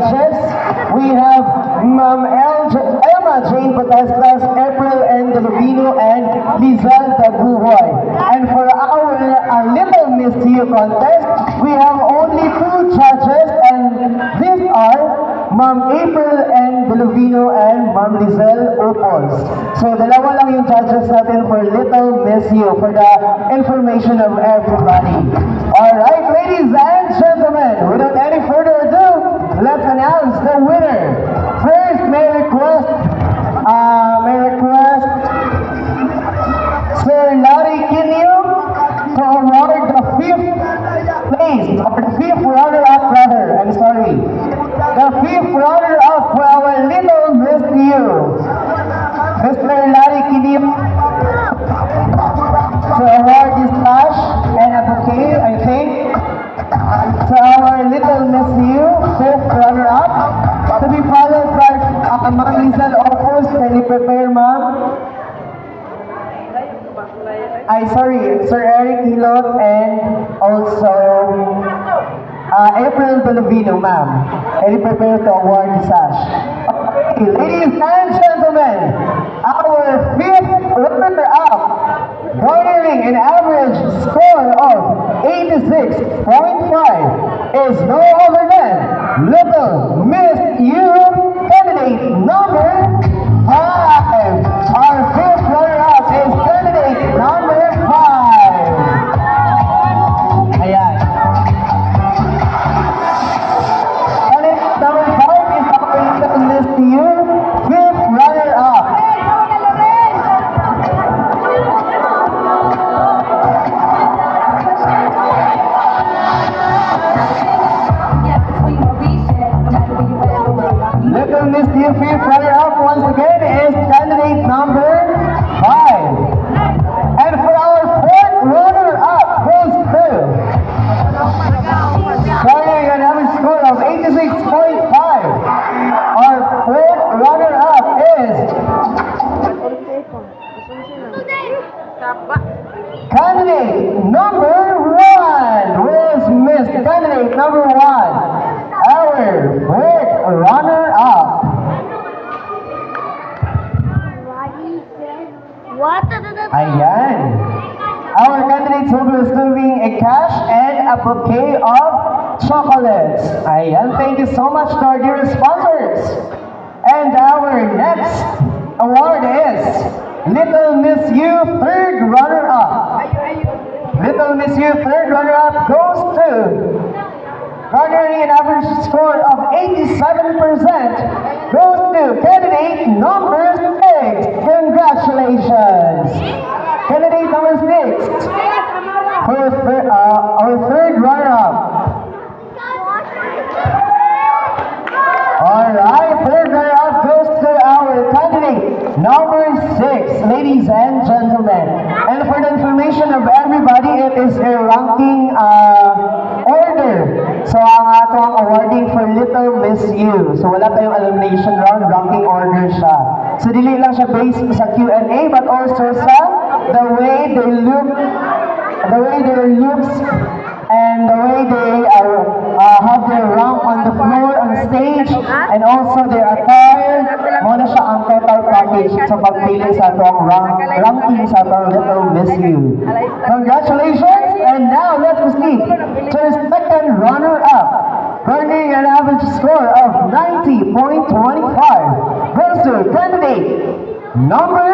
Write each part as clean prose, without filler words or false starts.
judges. We have Emma Jane Potestas, April N. Delvino, and Lizelle Dabuhoy. And for our Little Miss You contest, we have only 2 judges, and these are Ma'am April N. Delvino and Ma'am Lizelle Opos. So dalawa lang yung judges natin for Little Miss You for the information of everybody. Alright, ladies and gentlemen, without any further ado, let's announce the winner. First, may request Sir Larry Kinyo to award the 5th place, or the 5th runner-up rather, I'm sorry. The 5th runner-up for our Little Miss You. Mr. Larry Kinyo to award this cash and a bouquet, I think, to our Little Miss You, 5th runner-up, to be followed by Ma'am Lizelle Opos. Can you prepare, ma'am? Sorry, Sir Eric Hilot and also April Delvino, ma'am. Can you prepare to award the sash? Okay, ladies and gentlemen, our 5th runner-up, garnering an average score of 86.5, is no other than Little Miss You candidate number 5. Our 5th runner-up is candidate number 5. Ayan. Candidate number 5 is our Little Miss You 5th runner-up. Little Miss You 5th runner-up once again is candidate number 5. And for our 4th runner-up goes to, carrying an average score of 86.5. Our 4th runner-up is candidate number 1. Where's Miss candidate number 1? Our 4th runner-up. Ayan. Our candidates will be receiving a cash and a bouquet of chocolates. Ayan. Thank you so much to our dear sponsors. And our next award is Little Miss You 3rd runner-up. Little Miss You 3rd runner-up goes to, garnering an average score of 87%, goes to candidate number 6. Congratulations! Candidate number 6 for our 3rd runner-up. Alright, 3rd runner-up goes to our candidate number 6, ladies and gentlemen. And for the information of everybody, it is a ranking order. So ang atong awarding for Little Miss You. So wala tayong elimination round, ranking order siya. So dili lang siya based sa Q&A but also sa the way they look, the way their looks, and the way they have their rank on the floor, on stage, and also their attire. Muna siya ang total package sa pagpili sa atong ranking sa atong Little Miss You. Congratulations! And now let's proceed to the 2nd runner-up, garnering an average score of 90.25. Goes to candidate number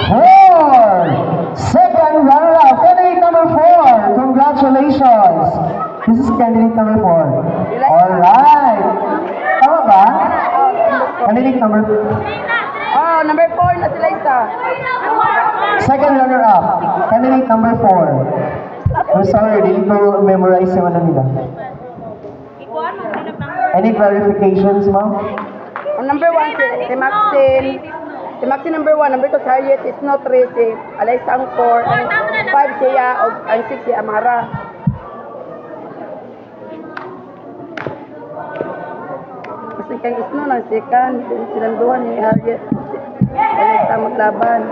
4. 2nd runner-up, candidate number 4. Congratulations! This is candidate number 4. Alright! Tama ba? Candidate number 4. Oh, number 4 na sila isa. 2nd runner-up, candidate number 4. I'm sorry, dili ko memorize yung ano nila. Any clarifications, ma'am? Oh, number 1 si Maxine. Si Maxine number 1, number 2 si Harriet is not si Alaysa ang 4, ang 5 siya, ang 6 si Amara. Kasi kang isno ng second, silang duha ni Harriet. Alaysa maglaban.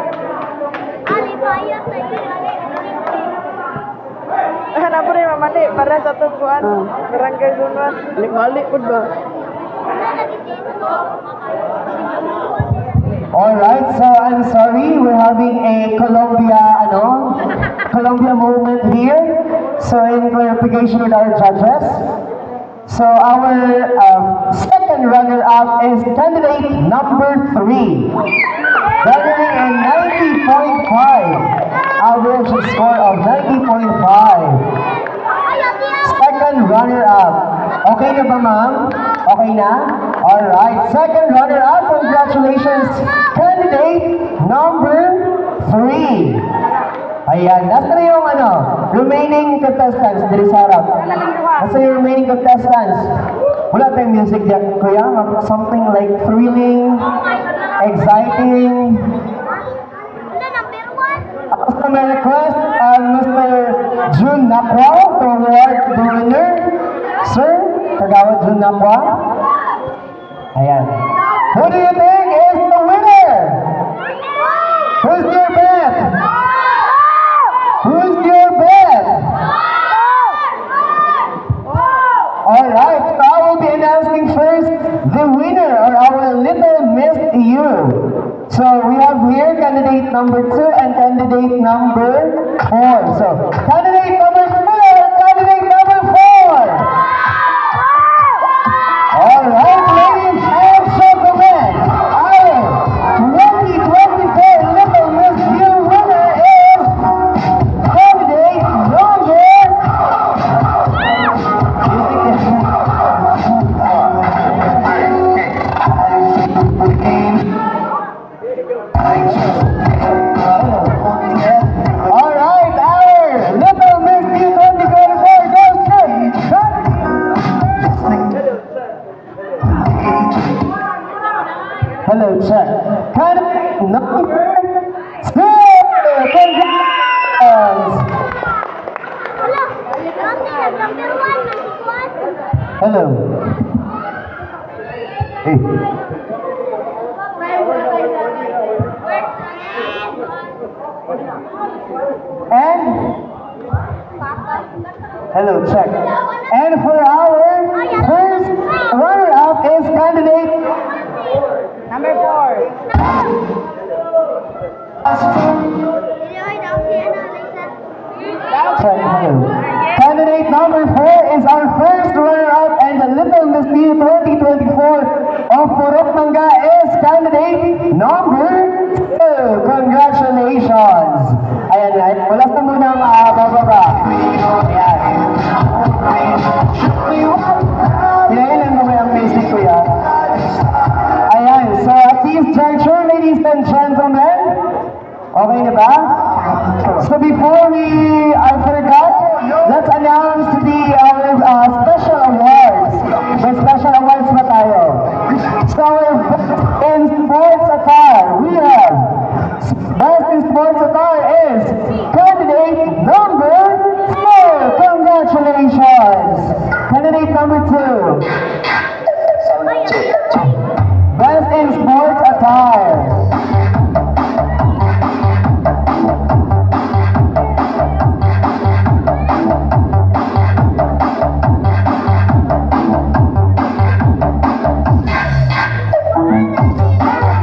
Hanap rin mamali para sa tubuan. Barangay Dunwan. Mali po ba? Alright, so I'm sorry, we're having a Colombia moment here. So in clarification with our judges. So our second runner-up is candidate number 3. Gathering a 90.5. Average score of 90.5. Second runner-up. Okay na ba, ma'am? Okay na? Alright. Second runner-up. Congratulations, candidate number 3. Ayan. Nasa na yung remaining contestants diri sa harap. Nasa yung remaining contestants. Wala tayong music dyan, kuya. Something like thrilling, exciting. Customer request, Mr. Jun Nakwa to award the winner. Sir, kagawad Jun Nakwa. Ayan. Who do you think is the winner? Who's your bet? Who's your bet? Alright, so I will be announcing first the winner or our Little Miss You. So we have here candidate number 2 and candidate number 4. So candidate number 2 and candidate number 4. Alright, ladies and gentlemen, our 2024 Little Miss You winner is candidate number... Alright, our Little Miss You 2024 goes to... Hello, check. Candidate number 2! Congratulations! Hello. Hey. And hello, check. And for our first runner-up is candidate Number 4. check. Hello. Candidate number 4 is our first runner-up, and the Little Miss You 2024 of Purok Mangga is candidate number 2. Congratulations! Ayan, ayan. Wala na muna bababa. Ayan. Hinailan mo yung basic ko yan. Ayan, so at this juncture, ladies and gentlemen, okay na ba? So before I forgot, let's announce our special awards. May special awards pa tayo. So in sports attire, we have best in sports attire is candidate number 4. Congratulations. Candidate number 2. Best in sports attire.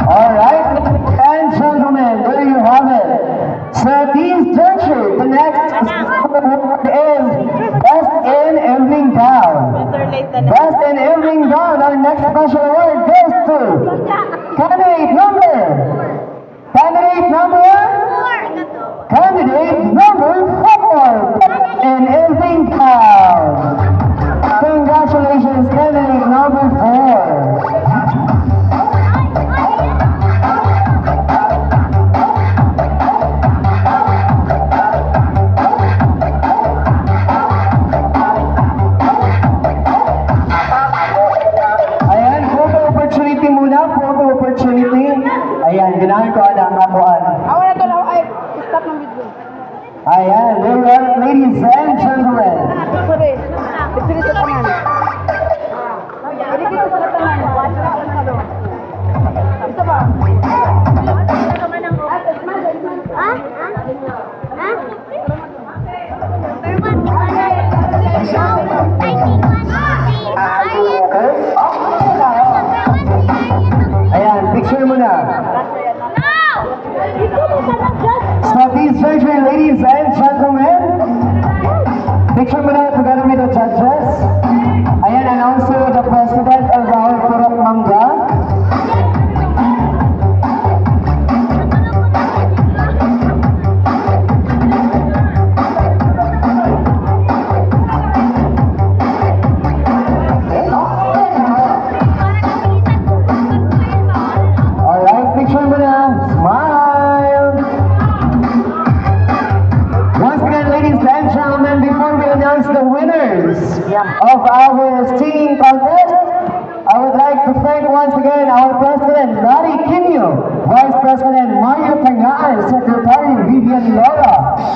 Alright, and gentlemen, there you have it. So these juncture, the next award is Best in Evening Gown. Best in Evening Gown, our next special award goes to candidate number 4. Best in Evening Gown. Congratulations, candidate number 4. Ayan, photo opportunity muna, photo opportunity. Ayan, ginahin ko ang kakuan. Ako na to, ay, stop ng video. Ayan, there are, ladies and gentlemen. Sorry, dito sa tanan. Dito sa tanan. Ito ba? Okay? of our singing contest. I would like to thank once again our President Larry Quino, Vice President Mario Tangaan, Secretary Vivian Laura,